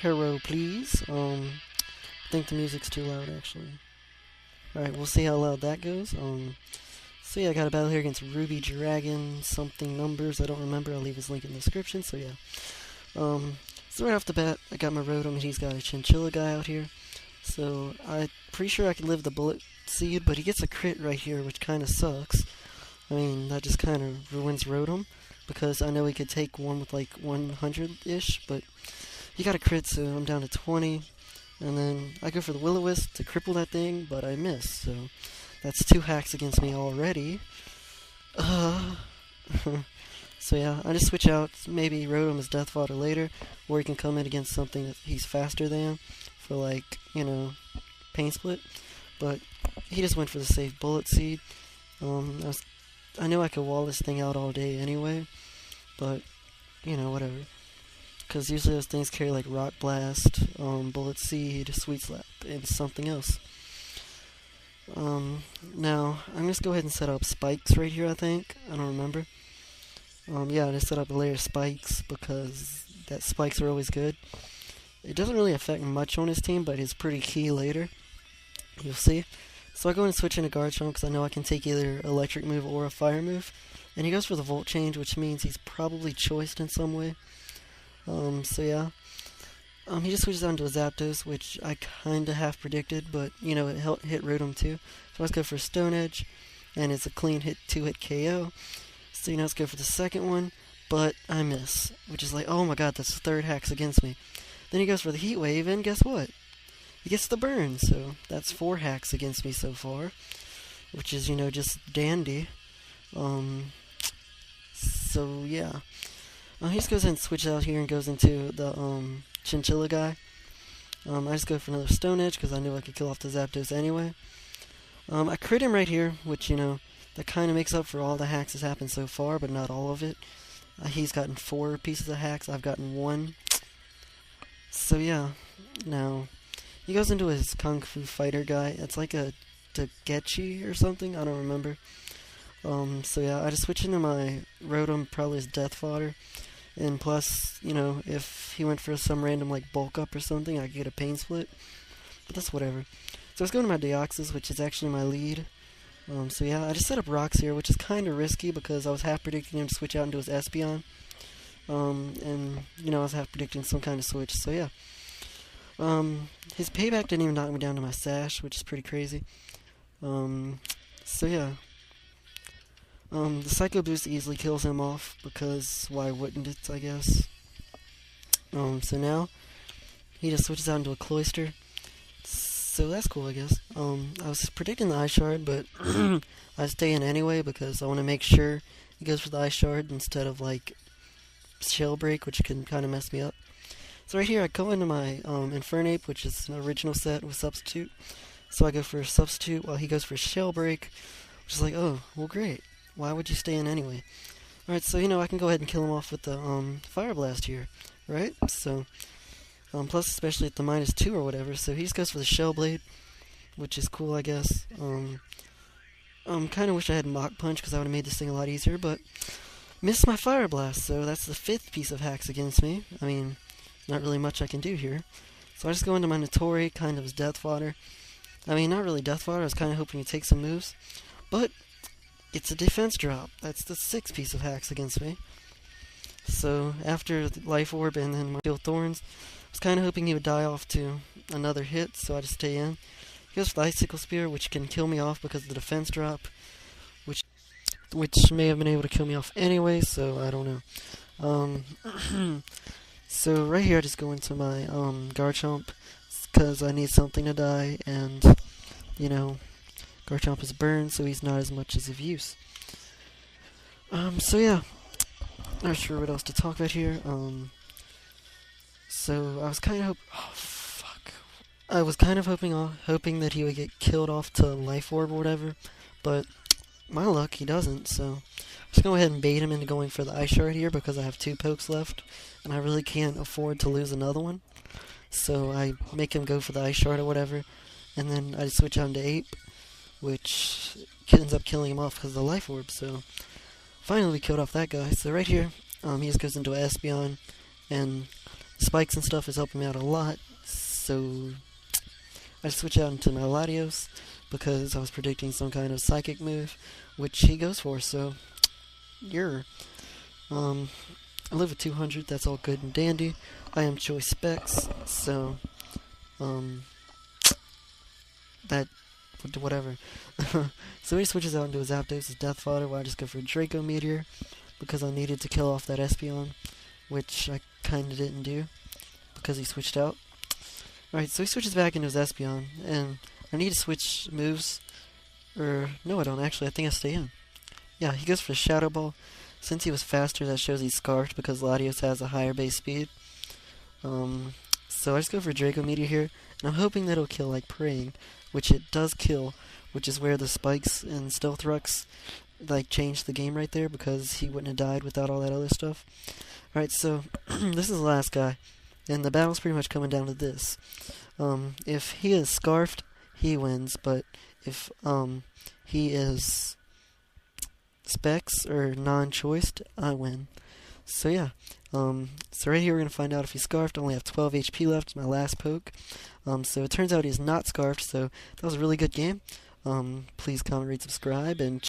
hero, please. I think the music's too loud, actually. Alright, we'll see how loud that goes. So yeah, I got a battle here against Ruby Dragon, something numbers, I don't remember, I'll leave his link in the description, so yeah. So right off the bat, I got my Rotom, and he's got a Chinchilla guy out here. So I'm pretty sure I can live the Bullet Seed, but he gets a crit right here, which kind of sucks. I mean, that just kind of ruins Rotom, because I know he could take one with like 100-ish, but he got a crit, so I'm down to 20. And then I go for the Will-O-Wisp to cripple that thing, but I miss, so that's 2 hacks against me already. So yeah, I just switch out. Maybe Rotom is Death Fodder later, or he can come in against something that he's faster than for, like, you know, Pain Split. But he just went for the safe Bullet Seed. I knew I could wall this thing out all day anyway, but, you know, whatever. Because usually those things carry like Rock Blast, Bullet Seed, Sweet Slap, and something else. Now, I'm just go ahead and set up spikes right here, I think. I don't remember. Yeah, I just set up a layer of spikes because that spikes are always good. It doesn't really affect much on his team, but it's pretty key later. You'll see. So I go and switch into Garchomp because I know I can take either electric move or a fire move. And he goes for the Volt Change, which means he's probably choiced in some way. So yeah. He just switches on to a Zapdos, which I kinda half predicted, but, you know, it hit Rotom too. So let's go for Stone Edge, and it's a clean hit, 2-hit KO. So, you know, let's go for the second one, but I miss, which is like, oh my god, that's 3rd hacks against me. Then he goes for the Heat Wave, and guess what? He gets the burn, so that's 4 hacks against me so far, which is, you know, just dandy. So yeah. He just goes ahead and switches out here and goes into the Chinchilla guy. I just go for another Stone Edge because I knew I could kill off the Zapdos anyway. I crit him right here, which, you know, that kind of makes up for all the hacks that's happened so far, but not all of it. He's gotten 4 pieces of hacks, I've gotten 1. So yeah, now, he goes into his Kung Fu Fighter guy. It's like a Togechi or something, I don't remember. So yeah, I just switch into my Rotom, probably his Death Fodder. And plus, you know, if he went for some random, like, bulk up or something, I could get a Pain Split. But that's whatever. So let's go to my Deoxys, which is actually my lead. So yeah, I just set up rocks here, which is kind of risky because I was half predicting him to switch out into his Espeon. And, you know, I was half predicting some kind of switch, so yeah. His payback didn't even knock me down to my Sash, which is pretty crazy. So yeah. The Psycho Boost easily kills him off, because why wouldn't it, I guess. So now, he just switches out into a Cloyster. So that's cool, I guess. I was predicting the Ice Shard, but I stay in anyway, because I want to make sure he goes for the Ice Shard instead of, like, Shell Break, which can kind of mess me up. So right here, I go into my Infernape, which is an original set with Substitute. So I go for Substitute while he goes for Shell Break, which is like, oh, well, great. Why would you stay in anyway? Alright, so, you know, I can go ahead and kill him off with the Fire Blast here, right? So, plus especially at the -2 or whatever, so he just goes for the Shell Blade, which is cool, I guess. Kind of wish I had Mach Punch, because I would have made this thing a lot easier, but missed my Fire Blast, so that's the 5th piece of hacks against me. I mean, not really much I can do here. So I just go into my Notori, kind of as Death Fodder. I mean, not really Death Fodder, I was kind of hoping to take some moves, but it's a defense drop. That's the 6th piece of hacks against me. So, after the Life Orb and then my Steel Thorns, I was kind of hoping he would die off to another hit, so I just stay in. He goes for the Icicle Spear, which can kill me off because of the defense drop, which may have been able to kill me off anyway, so I don't know. So, right here I just go into my Garchomp, because I need something to die, and, you know, Garchomp is burned, so he's not as much as of use. So yeah, not sure what else to talk about here. So I was kind of I was kind of hoping that he would get killed off to Life Orb or whatever, but my luck, he doesn't. So I'm just gonna go ahead and bait him into going for the Ice Shard here because I have 2 pokes left, and I really can't afford to lose another one. So I make him go for the Ice Shard or whatever, and then I switch on to Ape, which ends up killing him off because of the Life Orb. So finally we killed off that guy. So right here, he just goes into an Espeon, and spikes and stuff is helping me out a lot, so I switch out into my Latios because I was predicting some kind of psychic move, which he goes for, so you're I live at 200, that's all good and dandy. I am choice specs, so that whatever. So he switches out into his Zapdos, his Death Fodder, while I just go for a Draco Meteor because I needed to kill off that Espeon, which I kinda didn't do because he switched out. Alright, so he switches back into his Espeon, and I need to switch moves. Or, no I don't actually, I think I stay in. Yeah, he goes for Shadow Ball. Since he was faster, that shows he's Scarfed because Latios has a higher base speed. So I just go for Draco Meteor here, and I'm hoping that it'll kill like Praying, which it does kill, which is where the spikes and Stealth Rocks like changed the game right there because he wouldn't have died without all that other stuff. Alright, so this is the last guy, and the battle's pretty much coming down to this. If he is Scarfed, he wins, but if he is Specs or non-choiced, I win. So yeah, so right here we're going to find out if he's Scarfed. I only have 12 HP left, it's my last poke. So it turns out he's not Scarfed, so that was a really good game. Please comment, rate, subscribe, and